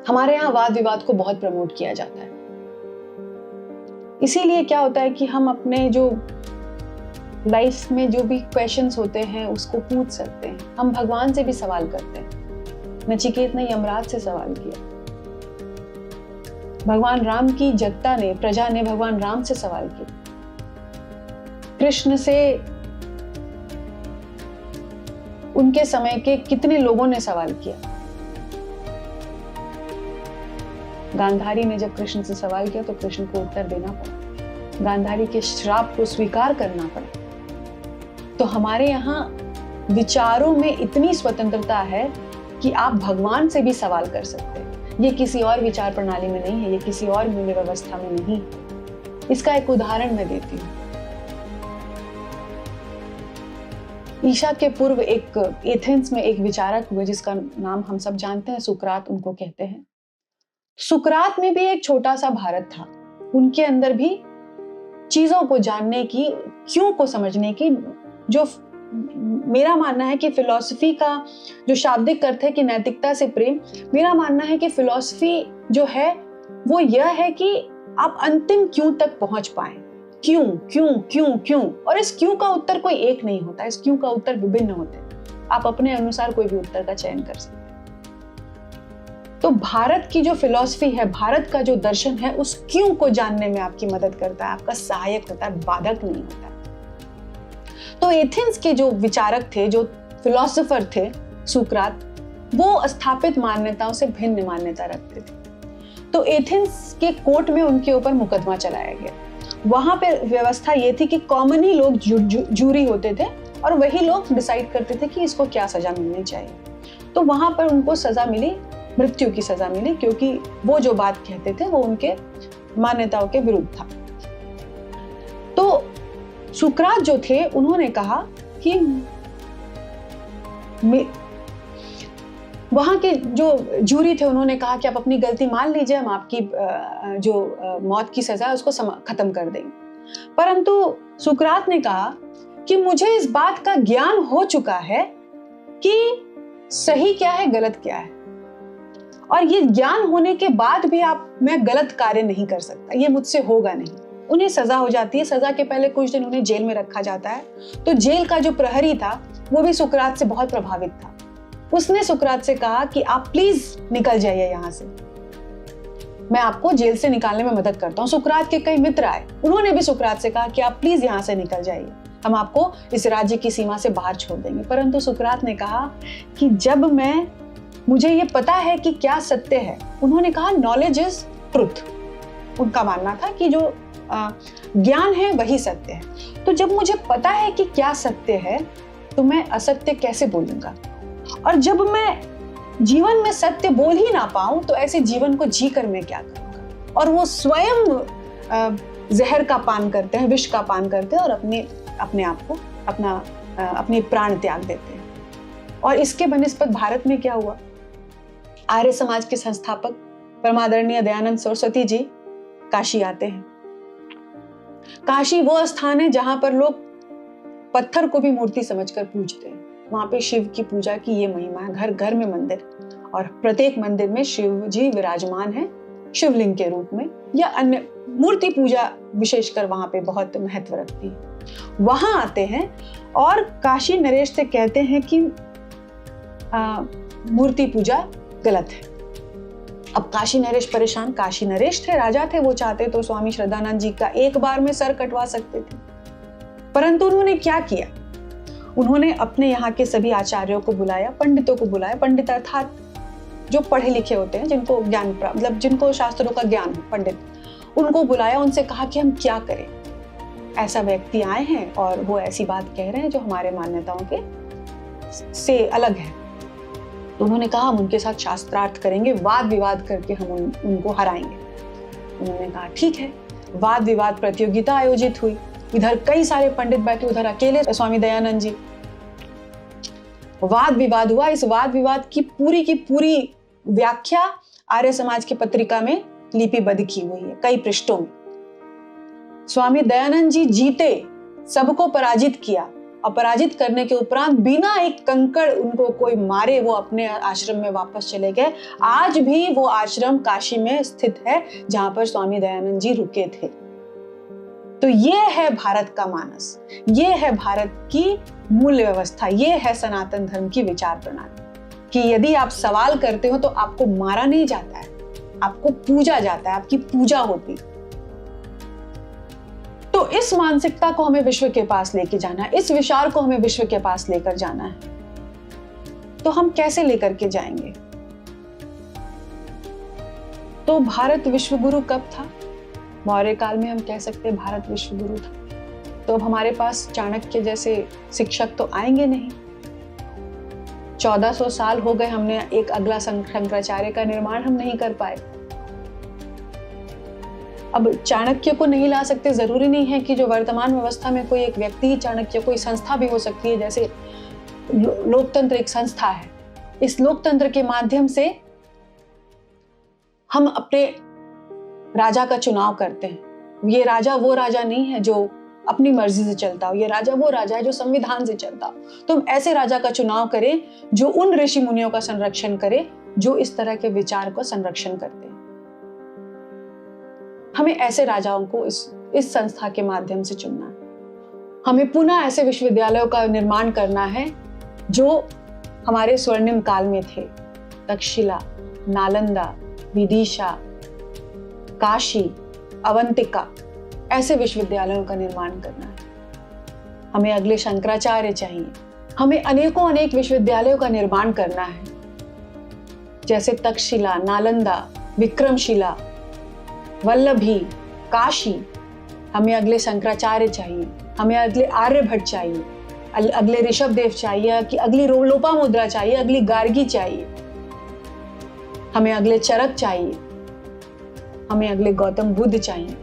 हमारे यहाँ वाद विवाद को बहुत प्रमोट किया जाता है। इसीलिए क्या होता है कि हम अपने जो लाइफ में जो भी क्वेश्चंस होते हैं उसको पूछ सकते हैं। हम भगवान से भी सवाल करते हैं। नचिकेत ने यमराज से सवाल किया, भगवान राम की जनता ने, प्रजा ने भगवान राम से सवाल किया, कृष्ण से उनके समय के कितने लोगों ने सवाल किया। गांधारी ने जब कृष्ण से सवाल किया तो कृष्ण को उत्तर देना पड़ा, गांधारी के श्राप को स्वीकार करना पड़ा। तो हमारे यहाँ विचारों में इतनी स्वतंत्रता है कि आप भगवान से भी सवाल कर सकते हैं। ये किसी और विचार प्रणाली में नहीं है, ये किसी और मूल्य व्यवस्था में नहीं। इसका एक उदाहरण मैं देती हूँ। ईशा के पूर्व एक एथेंस में एक विचारक हुए जिसका नाम हम सब जानते हैं, सुकरात उनको कहते हैं। सुकरात में भी एक छोटा सा भारत था। उनके अंदर भी चीजों को जानने की, क्यों को समझने की, जो मेरा मानना है कि फिलॉसफी का जो शाब्दिक अर्थ है कि नैतिकता से प्रेम, मेरा मानना है कि फिलॉसफी जो है वो यह है कि आप अंतिम क्यों तक पहुंच पाए। क्यों क्यों क्यों क्यों, और इस क्यों का उत्तर कोई एक नहीं होता, इस क्यों का उत्तर विभिन्न होते हैं। आप अपने अनुसार कोई भी उत्तर का चयन कर सकते हैं। तो भारत की जो फिलॉसफी है, भारत का जो दर्शन है, उस क्यों को जानने में आपकी मदद करता है, आपका सहायक होता है, बाधक नहीं होता है। तो एथेंस के जो विचारक थे, जो फिलोसोफर थे सुकरात, वो स्थापित मान्यताओं से भिन्न मान्यता रखते थे। तो एथेंस के कोर्ट में उनके ऊपर मुकदमा चलाया गया। वहां पे व्यवस्था ये थी कि कॉमन ही लोग जूरी होते थे और वही लोग डिसाइड करते थे कि इसको क्या सजा मिलनी चाहिए। तो वहां पर उनको सजा मिली, मृत्यु की सजा मिली, क्योंकि वो जो बात कहते थे वो उनके मान्यताओं के विरुद्ध था। तो सुकरात जो थे उन्होंने कहा कि वहां के जो जूरी थे उन्होंने कहा कि आप अपनी गलती मान लीजिए, हम आपकी जो मौत की सजा है उसको खत्म कर देंगे। परंतु सुकरात ने कहा कि मुझे इस बात का ज्ञान हो चुका है कि सही क्या है, गलत क्या है, और ये ज्ञान होने के बाद भी मैं गलत कार्य नहीं कर सकता, ये मुझसे होगा नहीं। उन्हें सजा हो जाती है। सजा के पहले कुछ दिन उन्हें जेल में रखा जाता है। तो जेल का जो प्रहरी था वो भी सुकरात से बहुत प्रभावित था। उसने सुकरात से कहा कि आप प्लीज निकल जाइए यहाँ से, मैं आपको जेल से निकालने में मदद करता हूँ। सुकरात के कई मित्र आए, उन्होंने भी सुकरात से कहा कि आप प्लीज यहाँ से निकल जाइए, हम आपको इस राज्य की सीमा से बाहर छोड़ देंगे। परंतु सुकरात ने कहा कि जब मुझे ये पता है कि क्या सत्य है, उन्होंने कहा नॉलेज इज ट्रुथ। उनका मानना था कि जो ज्ञान है वही सत्य है। तो जब मुझे पता है कि क्या सत्य है तो मैं असत्य कैसे बोलूंगा, और जब मैं जीवन में सत्य बोल ही ना पाऊं तो ऐसे जीवन को जीकर मैं क्या करूंगा। और वो स्वयं जहर का पान करते हैं, विष का पान करते हैं और अपने आप को अपने प्राण त्याग देते हैं। और इसके बनिस्पत भारत में क्या हुआ, आर्य समाज के संस्थापक परमादरणीय दयानंद सरस्वती जी काशी आते हैं। काशी वो स्थान है जहां पर लोग पत्थर को भी मूर्ति समझकर पूजते हैं। वहां पे शिव की पूजा की ये महिमा है। घर घर में मंदिर, और प्रत्येक मंदिर में शिव जी विराजमान है शिवलिंग के रूप में, या अन्य मूर्ति पूजा विशेषकर वहां पे बहुत महत्व रखती है। वहां आते हैं और काशी नरेश से कहते हैं कि मूर्ति पूजा गलत है। अब काशी नरेश परेशान, काशी नरेश थे, राजा थे, वो चाहते तो स्वामी श्रद्धानंद जी का एक बार में सर कटवा सकते थे, परंतु उन्होंने क्या किया, उन्होंने अपने यहाँ के सभी आचार्यों को बुलाया, पंडितों को बुलाया। पंडित अर्थात जो पढ़े लिखे होते हैं, जिनको ज्ञान प्राप्त, मतलब जिनको शास्त्रों का ज्ञान हो, पंडित, उनको बुलाया। उनसे कहा कि हम क्या करें, ऐसा व्यक्ति आए हैं और वो ऐसी बात कह रहे हैं जो हमारे मान्यताओं के से अलग है। तो उन्होंने कहा हम उनके साथ शास्त्रार्थ करेंगे, वाद विवाद करके हम उनको हराएंगे। उन्होंने कहा ठीक है। वाद विवाद प्रतियोगिता आयोजित हुई। इधर कई सारे पंडित बैठे, उधर अकेले स्वामी दयानंद जी। वाद विवाद हुआ। इस वाद विवाद की पूरी व्याख्या आर्य समाज की पत्रिका में लिपिबद्ध की हुई है, कई पृष्ठों में। स्वामी दयानंद जी जीते, सबको पराजित किया, और पराजित करने के उपरांत बिना एक कंकड़ उनको कोई मारे वो अपने आश्रम में वापस चले गए। आज भी वो आश्रम काशी में स्थित है जहां पर स्वामी दयानंद जी रुके थे। तो ये है भारत का मानस, ये है भारत की मूल्य व्यवस्था, ये है सनातन धर्म की विचार प्रणाली कि यदि आप सवाल करते हो तो आपको मारा नहीं जाता है, आपको पूजा जाता है, आपकी पूजा होती। तो इस मानसिकता को हमें विश्व के पास लेके जाना है, इस विचार को हमें विश्व के पास लेकर जाना है। तो हम कैसे लेकर के जाएंगे? तो भारत विश्वगुरु कब था? मौर्य काल में हम कह सकते हैं भारत विश्वगुरु था। तो अब हमारे पास चाणक्य जैसे शिक्षक तो आएंगे नहीं। 1400 साल हो गए, हमने एक अगला शंकराचार्य का निर्माण हम नहीं कर पाए। अब चाणक्य को नहीं ला सकते, जरूरी नहीं है कि जो वर्तमान व्यवस्था में कोई एक व्यक्ति ही चाणक्य, कोई संस्था भी हो सकती है। जैसे लोकतंत्र एक संस्था है, इस लोकतंत्र के माध्यम से हम अपने राजा का चुनाव करते हैं। ये राजा वो राजा नहीं है जो अपनी मर्जी से चलता हो, ये राजा वो राजा है जो संविधान से चलता हो। तो हम ऐसे राजा का चुनाव करें जो उन ऋषि मुनियों का संरक्षण करे जो इस तरह के विचार को संरक्षण करते हैं। हमें ऐसे राजाओं को इस संस्था के माध्यम से चुनना है। हमें पुनः ऐसे विश्वविद्यालयों का निर्माण करना है जो हमारे स्वर्णिम काल में थे। तक्षशिला, नालंदा, विदिशा, काशी, अवंतिका, ऐसे विश्वविद्यालयों का निर्माण करना है। हमें अगले शंकराचार्य चाहिए। हमें अनेक विश्वविद्यालयों का निर्माण करना है, जैसे तक्षशिला, नालंदा, विक्रमशिला, वल्लभी, काशी। हमें अगले शंकराचार्य चाहिए, हमें अगले आर्यभट्ट चाहिए, अगले ऋषभदेव चाहिए, कि अगली लोपामुद्रा चाहिए, अगली गार्गी चाहिए, हमें अगले चरक चाहिए, हमें अगले गौतम बुद्ध चाहिए।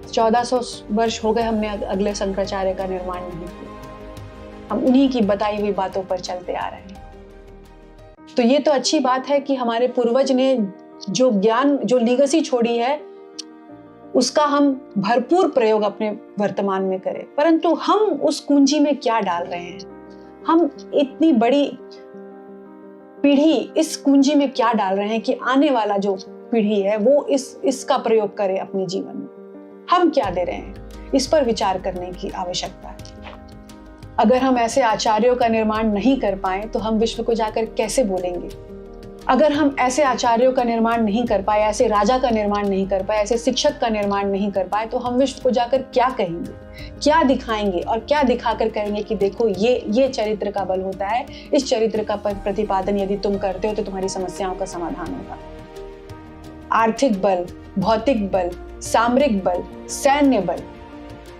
1400 वर्ष हो गए हमने अगले शंकराचार्य का निर्माण नहीं किया। हम उन्हीं की बताई हुई बातों पर चलते आ रहे हैं। तो ये तो अच्छी बात है कि हमारे पूर्वज ने जो ज्ञान, जो लीगेसी छोड़ी है, उसका हम भरपूर प्रयोग अपने वर्तमान में करें। परंतु हम उस कुंजी में क्या डाल रहे हैं? हम इतनी बड़ी पीढ़ी इस कुंजी में क्या डाल रहे हैं कि आने वाला जो पीढ़ी है वो इसका प्रयोग करे अपने जीवन में? हम क्या दे रहे हैं? इस पर विचार करने की आवश्यकता है। अगर हम ऐसे आचार्यों का निर्माण नहीं कर पाए तो हम विश्व को जाकर कैसे बोलेंगे? अगर हम ऐसे आचार्यों का निर्माण नहीं कर पाए, ऐसे राजा का निर्माण नहीं कर पाए, ऐसे शिक्षक का निर्माण नहीं कर पाए, तो हम विश्व को जाकर क्या कहेंगे, क्या दिखाएंगे और क्या दिखाकर कहेंगे कि देखो ये चरित्र का बल होता है, इस चरित्र का प्रतिपादन यदि तुम करते हो तो तुम्हारी समस्याओं का समाधान होगा। आर्थिक बल, भौतिक बल, सामरिक बल, सैन्य बल,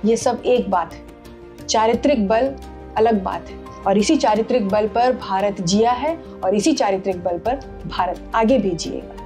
ये सब एक बात है। चारित्रिक बल अलग बात है, और इसी चारित्रिक बल पर भारत जिया है और इसी चारित्रिक बल पर भारत आगे भी जिएगा।